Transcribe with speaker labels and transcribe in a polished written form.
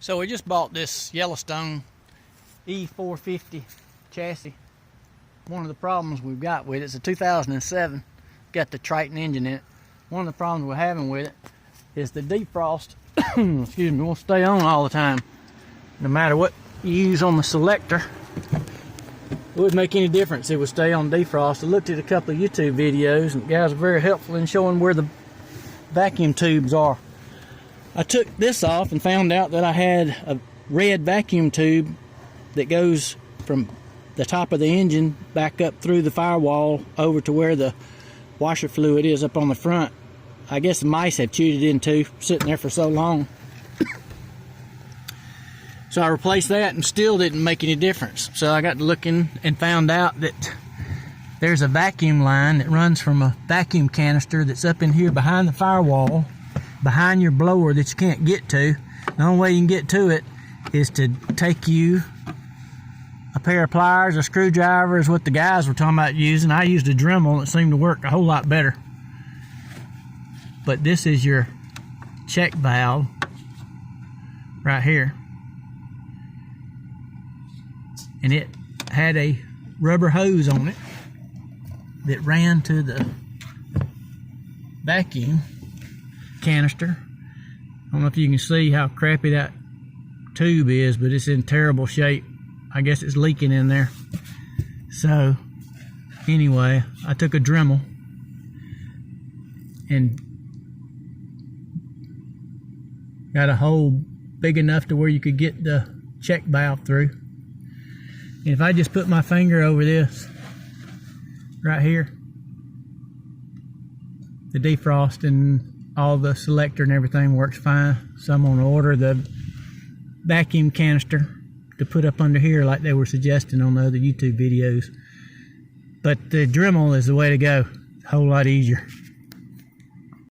Speaker 1: So we just bought this Yellowstone E-450 chassis. One of the problems we've got with it's a 2007, got the Triton engine in it. One of the problems we're having with it is the defrost, excuse me, won't stay on all the time. No matter what you use on the selector, it wouldn't make any difference. It would stay on defrost. I looked at a couple of YouTube videos and the guys are very helpful in showing where the vacuum tubes are. I took this off and found out that I had a red vacuum tube that goes from the top of the engine back up through the firewall over to where the washer fluid is up on the front. I guess the mice have chewed it into, sitting there for so long. So I replaced that and still didn't make any difference. So I got to looking and found out that there's a vacuum line that runs from a vacuum canister that's up in here behind the firewall, behind your blower that you can't get to. The only way you can get to it is to take you a pair of pliers, a screwdriver is what the guys were talking about using. I used a Dremel and it seemed to work a whole lot better. But this is your check valve right here. And it had a rubber hose on it that ran to the vacuum canister. I don't know if you can see how crappy that tube is, but it's in terrible shape. I guess it's leaking in there. So anyway, I took a Dremel and got a hole big enough to where you could get the check valve through. And if I just put my finger over this right here, the defrost and all the selector and everything works fine. So I'm going to order the vacuum canister to put up under here like they were suggesting on the other YouTube videos. But the Dremel is the way to go. A whole lot easier.